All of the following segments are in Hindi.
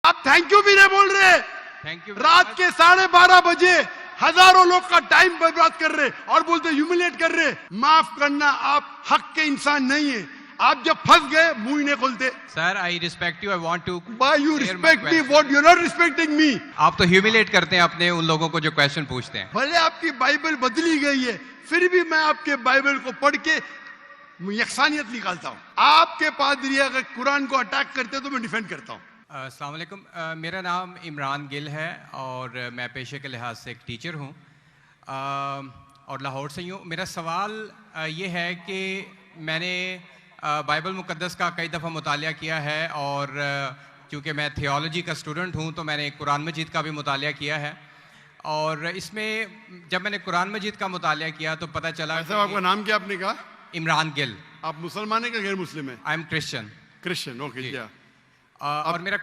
आप थैंक यू भी नहीं बोल रहे। Thank you. रात के 12:30 बजे हजारों लोग का टाइम बर्बाद कर रहे और बोलते ह्यूमिलेट कर रहे। माफ करना, आप हक के इंसान नहीं है। आप जब फंस गए मुंह ही नहीं खोलते। Sir I respect you, I want to. Why you respect me? What you're not respecting me? आप तो ह्यूमिलेट करते हैं अपने उन लोगों को जो क्वेश्चन पूछते हैं। भले आपकी बाइबल बदली गई है, फिर भी मैं आपके बाइबल को पढ़ के यकसानियत निकालता हूँ। आपके पादरी अगर कुरान को अटैक करते तो मैं डिफेंड करता हूँ। अस्सलाम वालेकुम। मेरा नाम इमरान गिल है और मैं पेशे के लिहाज से एक टीचर हूँ और लाहौर से ही हूँ। मेरा सवाल ये है कि मैंने बाइबल मुक़द्दस का कई दफ़ा मुतालिया किया है और क्योंकि मैं थियोलॉजी का स्टूडेंट हूँ तो मैंने कुरान मजीद का भी मुतालिया किया है। और इसमें जब मैंने कुरान मजीद का मुतालिया किया तो पता चला। साहब आपका नाम क्या आपने कहा? इमरान गिल। आप मुसलमान हैं कि गैर मुस्लिम है? I am Christian. Christian, okay. क्या और मेरा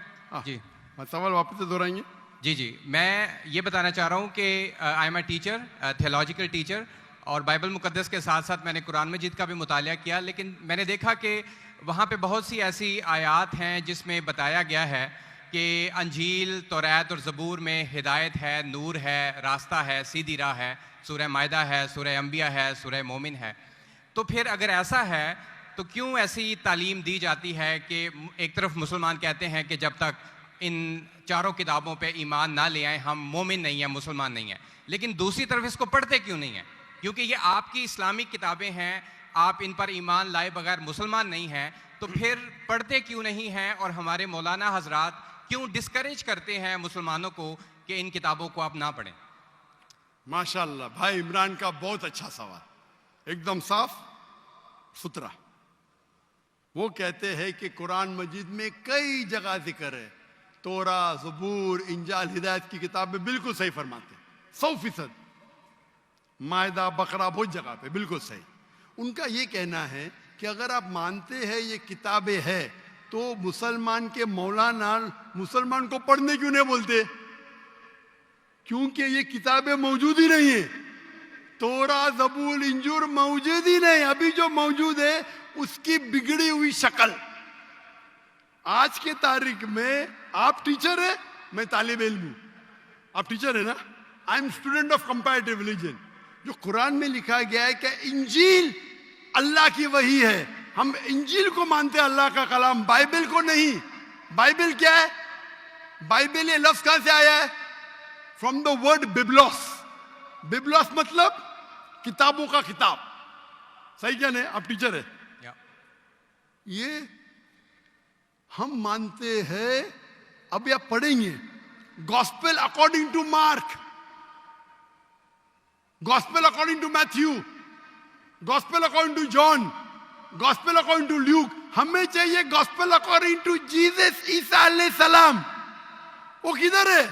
जी सवाल वापस से दोहराएंगे? जी मैं ये बताना चाह रहा हूँ कि I am a teacher, theological teacher, और बाइबल मुक़द्दस के साथ साथ मैंने कुरान मजीद का भी मुतालिया किया। लेकिन मैंने देखा कि वहाँ पे बहुत सी ऐसी आयात हैं जिसमें बताया गया है कि अंजील, तौरात और ज़बूर में हिदायत है, नूर है, रास्ता है, सीधी राह है। सूरह मायदा है, सूरह अंबिया है, सूरह मोमिन है। तो फिर अगर ऐसा है तो क्यों ऐसी तालीम दी जाती है कि एक तरफ मुसलमान कहते हैं कि जब तक इन चारों किताबों पे ईमान ना ले आए हम मोमिन नहीं हैं, मुसलमान नहीं हैं, लेकिन दूसरी तरफ इसको पढ़ते क्यों नहीं हैं? क्योंकि ये आपकी इस्लामिक किताबें हैं, आप इन पर ईमान लाए बगैर मुसलमान नहीं हैं, तो फिर पढ़ते क्यों नहीं हैं? और हमारे मौलाना हजरात क्यों डिस्करेज करते हैं मुसलमानों को कि इन किताबों को आप ना पढ़ें? माशाल्लाह, भाई इमरान का बहुत अच्छा सवाल, एकदम साफ सुथरा। वो कहते हैं कि कुरान मजीद में कई जगह जिक्र है, तोरा, ज़बूर, इंजाल, हिदायत की किताब में बिल्कुल सही फरमाते हैं, 100%। मायदा, बकरा, बहुत जगह पे बिल्कुल सही। उनका ये कहना है कि अगर आप मानते हैं ये किताबें हैं तो मुसलमान के मौलाना मुसलमान को पढ़ने क्यों नहीं बोलते? क्योंकि ये किताबें मौजूद ही नहीं है। तोरा, ज़बूर, इंजूर मौजूद ही नहीं। अभी जो मौजूद है उसकी बिगड़ी हुई शक्ल। आज के तारीख में आप टीचर है, मैं तालिब इल्म हूं। आप टीचर है ना? I am student of comparative religion. जो कुरान में लिखा गया है कि इंजील अल्लाह की वही है, हम इंजील को मानते हैं, अल्लाह का कलाम, बाइबल को नहीं। बाइबल क्या है? बाइबल ये लफ्ज कहां से आया है? From the word biblos. Biblos मतलब किताबों का किताब। सही क्या नहीं? आप टीचर है। ये हम मानते हैं। अब आप पढ़ेंगे gospel according to Mark, gospel according to Matthew, gospel according to John, gospel according to Luke. हमें चाहिए गॉस्पेल अकॉर्डिंग टू जीसस ईसा अलैहिस्सलाम। वो किधर है?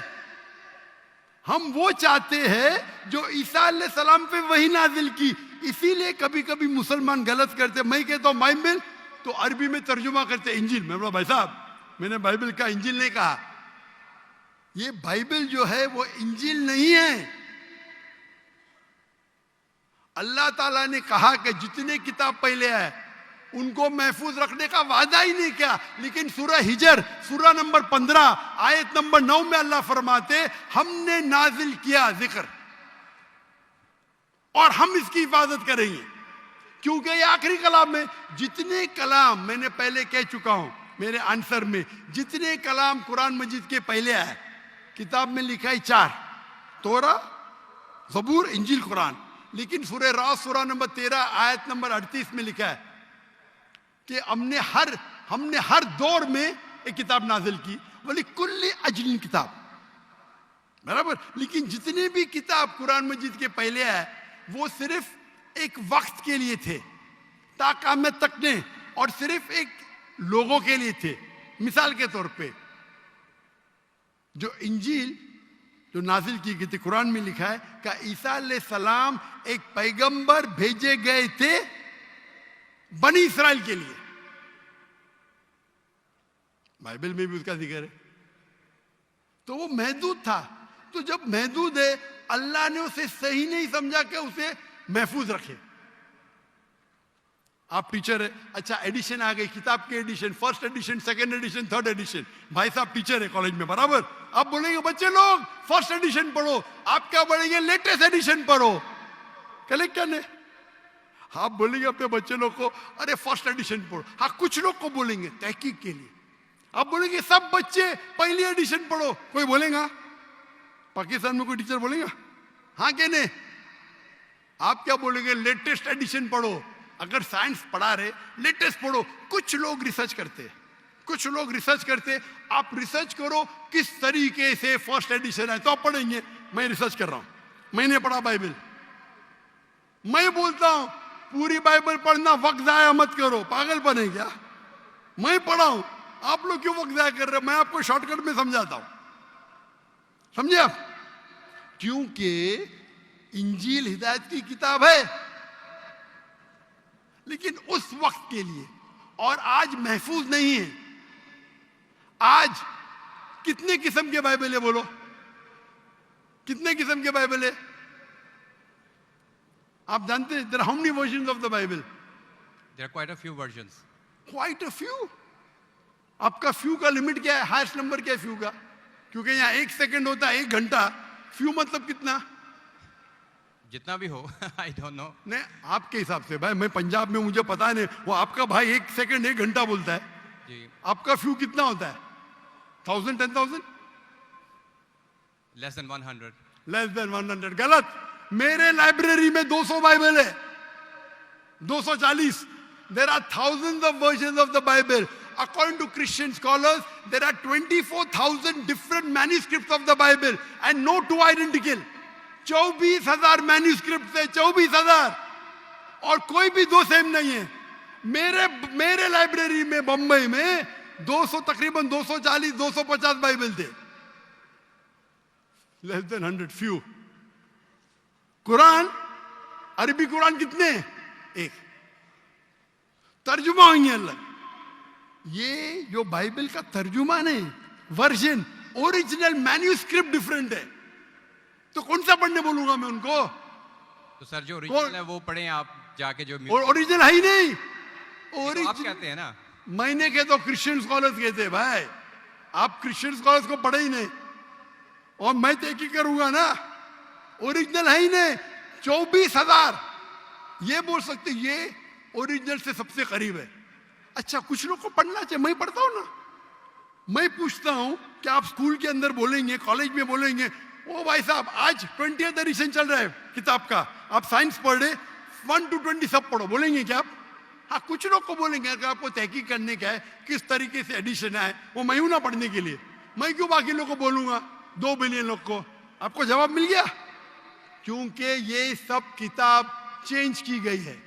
हम वो चाहते हैं जो ईसा अलैहिस्सलाम पे वही नाजिल की। इसीलिए कभी कभी मुसलमान गलत करते। मैं कहता हूं बाइबल तो अरबी में तर्जुमा करते इंजील। मैं बोला भाई साहब, मैंने बाइबल का इंजील नहीं कहा। ये बाइबल जो है वो इंजील नहीं है। अल्लाह ताला ने कहा कि जितने किताब पहले है उनको महफूज रखने का वादा ही नहीं किया। लेकिन सूरह हिजर, सूरह नंबर 15, आयत नंबर 9 में अल्लाह फरमाते हमने नाजिल किया जिक्र और हम इसकी हिफाजत करेंगे। क्योंकि ये आखिरी कलाम में जितने कलाम, मैंने पहले कह चुका हूं मेरे आंसर में, जितने कलाम कुरान मजीद के पहले आए किताब में लिखा है 4, तोरा, ज़बूर, इंजील, कुरान। लेकिन सूरह रात, सूरह नंबर 13, आयत नंबर 38 में लिखा है कि हमने हर दौर में एक किताब नाजिल की, बोली कुल्ली अजलिन किताब, बराबर। लेकिन जितने भी किताब कुरान मजीद के पहले आए वो सिर्फ एक वक्त के लिए थे, ताक़यामत तक ने, और सिर्फ एक लोगों के लिए थे। मिसाल के तौर पे जो इंजील जो नाजिल की गई थी, कुरान में लिखा है कि ईसा अलैहिस्सलाम एक पैगंबर भेजे गए थे बनी इस्राइल के लिए। बाइबल में भी उसका जिक्र है। तो वो महदूद था। तो जब महदूद है, अल्लाह ने उसे सही नहीं समझा कि उसे महफूज रखे। आप टीचर है, अच्छा एडिशन आ गई, किताब के edition, first edition, second edition, third edition. भाई साहब टीचर है कॉलेज में, बराबर। आप बोलेंगे बच्चे लोग फर्स्ट एडिशन पढ़ो, आप क्या बोलेंगे लेटेस्ट एडिशन पढ़ो, कलेक्टर ने। आप बोलेंगे अपने बच्चे लोग को अरे फर्स्ट एडिशन पढ़ो। हाँ, कुछ लोग को बोलेंगे तहकीक के लिए। आप बोलेंगे सब बच्चे पहली एडिशन पढ़ो, कोई बोलेगा? पाकिस्तान में कोई टीचर बोलेगा? हाँ कि नहीं? आप क्या बोलेंगे लेटेस्ट एडिशन पढ़ो। अगर साइंस पढ़ा रहे लेटेस्ट पढ़ो। कुछ लोग रिसर्च करते, कुछ लोग रिसर्च करते। आप रिसर्च करो किस तरीके से फर्स्ट एडिशन है तो आप पढ़ेंगे। मैं रिसर्च कर रहा हूं, मैंने पढ़ा बाइबल। मैं बोलता हूं पूरी बाइबल पढ़ना वक्त जाया मत करो, पागलपन है क्या? मैं पढ़ा हूं, आप लोग क्यों वक्त जाया कर रहे हो? मैं आपको शॉर्टकट में समझाता हूं, समझे आप? क्योंकि इंजील हिदायत की किताब है, लेकिन उस वक्त के लिए, और आज महफूज नहीं है। आज कितने किस्म के बाइबल है बोलो? कितने किस्म के बाइबल है? आप जानते हैं there are how many versions of the Bible? There are quite a few versions. Quite a few. आपका फ्यू का लिमिट क्या है? हाईएस्ट नंबर क्या है फ्यू का? क्योंकि यहां 1 सेकंड होता है 1 घंटा। फ्यू मतलब कितना? जितना भी हो। I don't know. नहीं, आपके हिसाब से भाई, मैं पंजाब में, मुझे पता नहीं। वो आपका भाई 1 सेकंड 1 घंटा बोलता है जी। आपका फ्यू कितना होता है? 1000, 10,000? Less than 100। Less than 100। गलत। मेरे लाइब्रेरी में 200 बाइबल है, 240। There are thousands of versions of the Bible. According to Christian scholars, there are 24,000 different manuscripts of the Bible and no two identical. 24,000 manuscript है, 24,000, और कोई भी दो सेम नहीं है। मेरे लाइब्रेरी में बंबई में 200, तकरीबन 240, 250 बाइबल थे। Less than 100, few. कुरान, अरबी कुरान कितने? एक। तर्जुमा हुई है अलग। ये जो बाइबल का तर्जुमा नहीं, वर्जन, ओरिजिनल मैन्यूस्क्रिप्ट डिफरेंट है। तो कौन सा पढ़ने बोलूंगा मैं उनको? तो सर जो ओरिजिनल है वो पढ़े आप जाके, जो ओरिजिनल है ही नहीं। तो आप कहते हैं ना, मैंने कहता हूं, क्रिश्चियन स्कॉलर्स कहते हैं। भाई आप क्रिश्चियन स्कॉलर्स को पढ़े ही नहीं, और मैं तहकीक करूंगा ना, ओरिजिनल है ही नहीं। 24,000 ये बोल सकते ये ओरिजिनल से सबसे करीब है। अच्छा, कुछ लोग को पढ़ना चाहिए, मैं पढ़ता हूं ना। मैं पूछता हूं कि आप स्कूल के अंदर बोलेंगे, कॉलेज में बोलेंगे, ओ भाई साहब आज 20th एडिशन चल रहा है किताब का, आप साइंस पढ़ रहे, 1 to 20 सब पढ़ो, बोलेंगे क्या आप? हाँ, कुछ लोग को बोलेंगे। अगर आपको तहकीक करने का है किस तरीके से एडिशन है, वो मैं हूं ना पढ़ने के लिए, मैं क्यों बाकी लोग को बोलूंगा, 2 बिलियन लोग को? आपको जवाब मिल गया। क्योंकि ये सब किताब चेंज की गई है।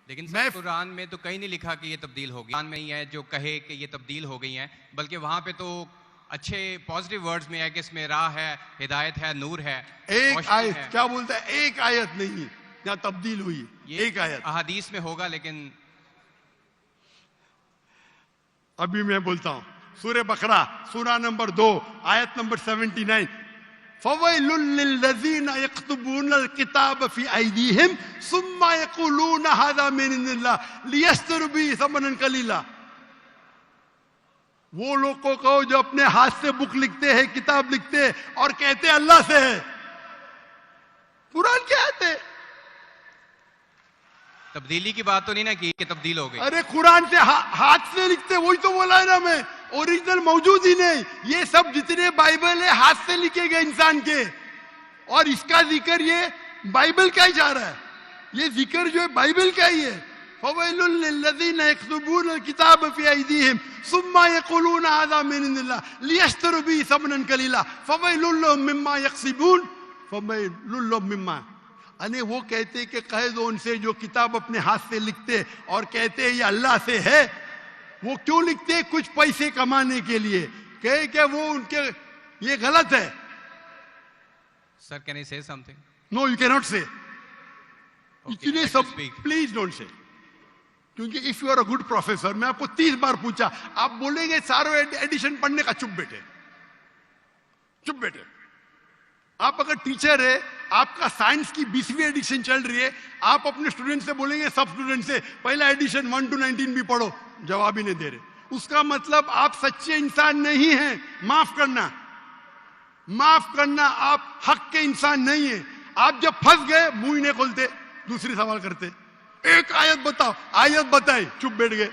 लेकिन सर कुरान में तो कहीं नहीं लिखा कि ये तब्दील हो गई। कुरान में ही है जो कहे कि ये तब्दील हो गई हैं, बल्कि वहां पे तो अच्छे पॉजिटिव वर्ड्स में है कि इसमें राह है, हिदायत है, नूर है। एक आयत है। क्या बोलता है? एक आयत नहीं यहाँ तब्दील हुई, एक आयत। अहादीस में होगा, लेकिन अभी मैं बोलता हूं, सूरह बकरा, सूरा नंबर 2, आयत नंबर 79। फवैलुल लिल्लज़ीना यक्तुबूना अल-किताब फी अयदीहिम सुम्मा यक़ूलूना हाज़ा मिन इंदिल्लाह लियश्तरू बिही समनन कलीला। वो लोग को कहो जो अपने हाथ से बुक लिखते हैं, किताब लिखते हैं, और कहते हैं अल्लाह से है। कुरान क्या है? तब्दीली की बात तो नहीं ना की कि तब्दील हो गई। अरे कुरान से हाथ से लिखते, वही तो बोला है ना मैं। ओरिजिनल मौजूद ही नहीं। ये सब जितने बाइबल है हाथ से लिखे गए इंसान के, और इसका जिक्र ये बाइबल का ही जा रहा है। ये जिक्र जो है बाइबल का ही है। फवैलुल लिल्लज़ीना यक्तुबूना अल-किताब फी अयदीहिम सुम्मा यक़ूलूना हाज़ा मिन इंदिल्लाह लियश्तरू बिही समनन कलीला फवैलुल लहुम मिम्मा यक्सिबून फवैलुल लहुम मिम्मा। अने वो कहते कि कह दो उनसे जो किताब अपने हाथ से लिखते और कहते ये अल्लाह से है। वो क्यों लिखते? कुछ पैसे कमाने के लिए। कहे क्या वो उनके, ये गलत है। Sir can I say something? No, you can not say. इतने सब speak. Please don't say. क्योंकि if you are a good professor, मैं आपको 30 बार पूछा, आप बोलेंगे सारों एडिशन पढ़ने का, चुप बैठे, चुप बैठे। आप अगर टीचर है, आपका साइंस की 20वीं एडिशन चल रही है, आप अपने स्टूडेंट से बोलेंगे, सब स्टूडेंट से पहला एडिशन 1 to 19 भी पढ़ो, जवाब ही नहीं दे रहे, उसका मतलब आप सच्चे इंसान नहीं हैं। माफ करना, माफ करना, आप हक के इंसान नहीं है। आप जब फंस गए मुंह ही नहीं खोलते, दूसरी सवाल करते, एक आयत बताओ, आयत बताई, चुप बैठ गए।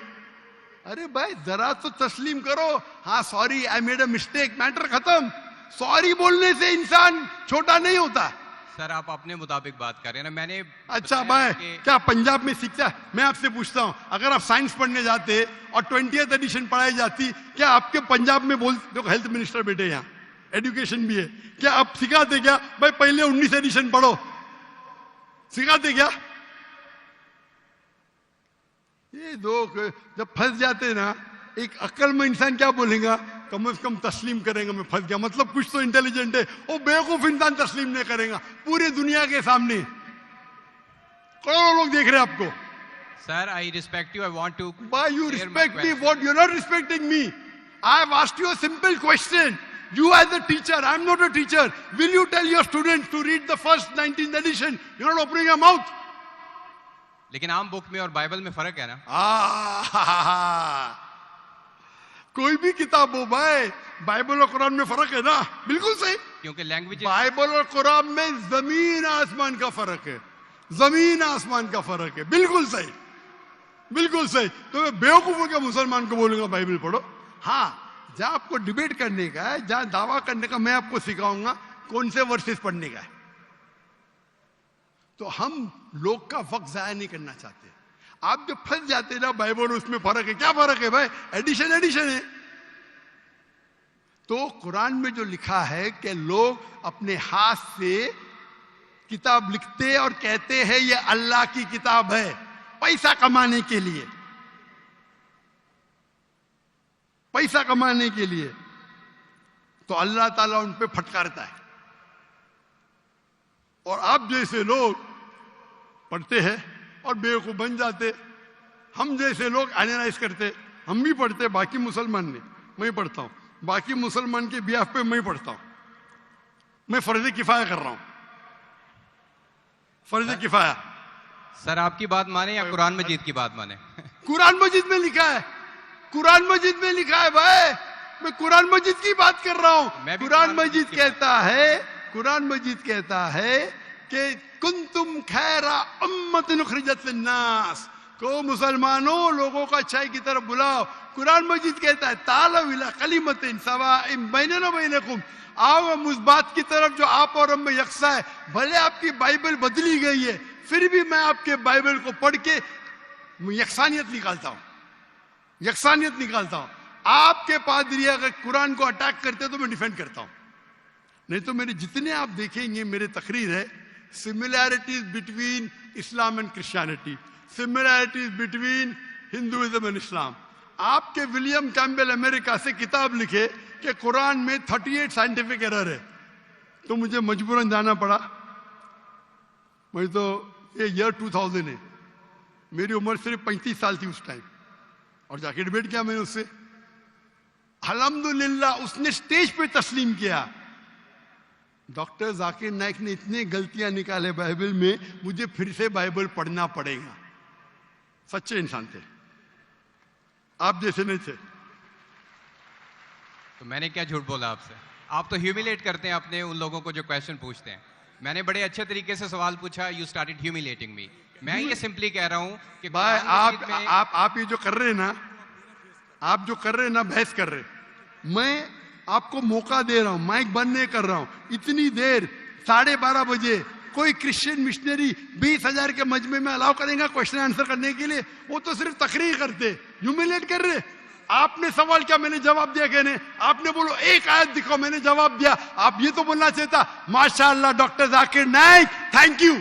अरे भाई जरा तो तस्लीम करो, हाँ sorry I made a mistake, matter खत्म। सॉरी बोलने से इंसान छोटा नहीं होता। सर आप अपने मुताबिक बात कर रहे हैं ना, मैंने अच्छा भाई क्या पंजाब में शिक्षा, मैं आपसे पूछता हूं, अगर आप साइंस पढ़ने जाते और 20th एडिशन पढ़ाई जाती, क्या आपके पंजाब में बोल, देखो हेल्थ मिनिस्टर बैठे यहाँ, एजुकेशन भी है, क्या आप सिखाते क्या भाई पहले 19 एडिशन पढ़ो, सिखाते क्या? ये लोग जब फंस जाते ना, एक अक्लमंद इंसान क्या बोलेगा, कम से कम तस्लीम करेगा मैं फंस गया, मतलब कुछ तो इंटेलिजेंट है। वो बेवकूफ इंसान तस्लीम नहीं करेगा पूरी दुनिया के सामने, करोड़ों लोग देख रहे हैं आपको। Sir I respect you, I want to Why you respect me? What you're not respecting me? I have asked you a simple question. You as a teacher, I'm not a teacher. Will you tell your students to read the first 19th edition? You're not opening your mouth. लेकिन आम बुक में और बाइबल में फर्क है ना। कोई भी किताब हो भाई, बाइबल और कुरान में फर्क है ना, बिल्कुल सही। क्योंकि लैंग्वेज, बाइबल और कुरान में जमीन आसमान का फर्क है, जमीन आसमान का फर्क है, बिल्कुल सही, बिल्कुल सही। तो मैं बेवकूफों के मुसलमान को बोलूंगा बाइबल पढ़ो। हाँ, जहां आपको डिबेट करने का है, जहां दावा करने का, मैं आपको सिखाऊंगा कौन से वर्सेस पढ़ने का है। तो हम लोग का वक्त जाया नहीं करना चाहते। आप जब फंस जाते ना बाइबल, उसमें फर्क है, क्या फर्क है भाई, एडिशन एडिशन है। तो कुरान में जो लिखा है कि लोग अपने हाथ से किताब लिखते और कहते हैं ये अल्लाह की किताब है, पैसा कमाने के लिए, पैसा कमाने के लिए, तो अल्लाह ताला उन पे फटकारता है। और आप जैसे लोग पढ़ते हैं और बेवकूफ बन जाते, हम जैसे लोग एनालाइज करते, हम भी पढ़ते, बाकी मुसलमान नहीं, मैं पढ़ता हूं, बाकी मुसलमान के बिहाफ पे मैं पढ़ता हूं, मैं फर्ज किफाया कर रहा हूं, फर्ज किफाया। सर आपकी बात माने या कुरान मजीद की बात माने? कुरान मजीद में लिखा है, कुरान मजीद में लिखा है भाई, मैं कुरान मजीद की बात कर रहा हूं। कुरान मजीद कहता है, कुरान मजीद कहता है कि कुंतुम खैरा उम्मतिन उखरिजत लिन्नास, को मुसलमानों लोगों को अच्छाई की तरफ बुलाओ। कुरान मजीद कहता है तालौ इला कलिमतिन सवाइम बैनना व बैनकुम, आओ हम उस बात की तरफ जो आप और हम में यकसा है। भले आपकी बाइबल बदली गई है, फिर भी मैं आपके बाइबल को पढ़ के यकसानियत निकालता हूं, यकसानियत निकालता हूं। आपके पादरी अगर कुरान को अटैक करते तो मैं डिफेंड करता हूं, नहीं तो मेरे जितने आप देखेंगे मेरे तकरीर है, similarities between Islam and Christianity, similarities between Hinduism and Islam. आपके विलियम कैम्पबेल अमेरिका से किताब लिखे कि कुरान में 38 साइंटिफिक एरर है, तो मुझे मजबूरन जाना पड़ा। मैं तो ये ईयर 2000 है, मेरी उम्र सिर्फ 35 साल थी उस टाइम, और जाके डिबेट किया मैंने उससे। अल्हम्दुलिल्लाह उसने स्टेज पे तस्लीम किया। डॉक्टर जाकिर नाइक ने इतने गलतियां निकाले बाइबल में, मुझे फिर से बाइबल पढ़ना पड़ेगा। सच्चे इंसान थे, आप जैसे नहीं थे। तो मैंने क्या झूठ बोला आपसे? आप तो ह्यूमिलेट करते हैं अपने उन लोगों को जो क्वेश्चन पूछते हैं। मैंने बड़े अच्छे तरीके से सवाल पूछा, यू स्टार्टेड ह्यूमिलेटिंग मी। मैं ये सिंपली कह रहा हूं कि भाई आप ये जो कर रहे हैं ना, आप जो कर रहे हैं ना, बहस कर रहे, मैं आपको मौका दे रहा हूं, माइक बंद नहीं कर रहा हूं। इतनी देर 12:30 बजे कोई क्रिश्चियन मिशनरी 20,000 के मजमे में अलाउ करेगा क्वेश्चन आंसर करने के लिए? वो तो सिर्फ तकरीर करते, ह्यूमिलेट कर रहे। आपने सवाल किया, मैंने जवाब दिया। कहने आपने बोलो एक आयत दिखाओ, मैंने जवाब दिया। आप ये तो बोलना चाहता माशाअल्लाह doctor Zakir Naik thank you,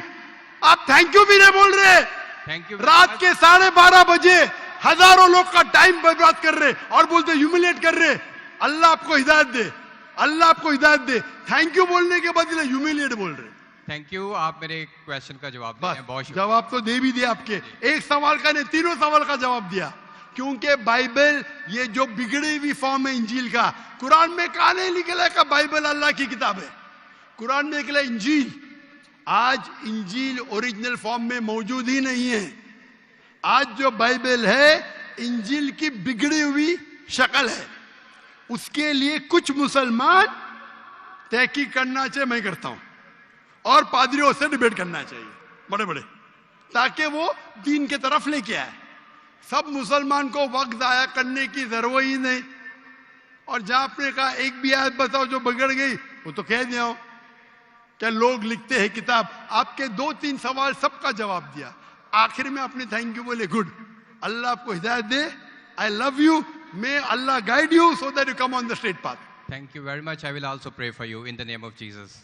आप थैंक यू भी नहीं बोल रहे। Thank you. रात के 12:30 बजे हजारों लोग का टाइम बर्बाद कर रहे और बोलते ह्यूमिलेट कर रहे। अल्लाह आपको हिदायत दे, अल्लाह आपको हिदायत दे। थैंक यू बोलने के बदले ह्यूमिलेट बोल रहे। थैंक यू, आप मेरे क्वेश्चन का जवाब दिए, बहुत शुक्रिया। जवाब तो दे भी दिया आपके, एक सवाल का नहीं, तीनों सवाल का जवाब दिया। क्योंकि बाइबल ये जो बिगड़ी हुई फॉर्म है इंजील का, कुरान में कहा नहीं निकला का बाइबल अल्लाह की किताब है। कुरान में निकला इंजील, आज इंजील ओरिजिनल फॉर्म में मौजूद ही नहीं है। आज जो बाइबल है इंजील की बिगड़ी हुई शक्ल है। उसके लिए कुछ मुसलमान तहकीक करना चाहिए, मैं करता हूं, और पादरियों से डिबेट करना चाहिए बड़े बड़े, ताकि वो दीन के तरफ लेके आए। सब मुसलमान को वक्त जाया करने की जरूरत ही नहीं। और जहां आपने कहा एक भी आयत बताओ जो बिगड़ गई, वो तो कह दिया हो। क्या लोग लिखते हैं किताब, आपके 2-3 सवाल सबका जवाब दिया, आखिर में आपने थैंक यू बोले, गुड, अल्लाह आपको हिदायत दे, I love you, may Allah guide you so that you come on the straight path. Thank you very much. I will also pray for you in the name of Jesus.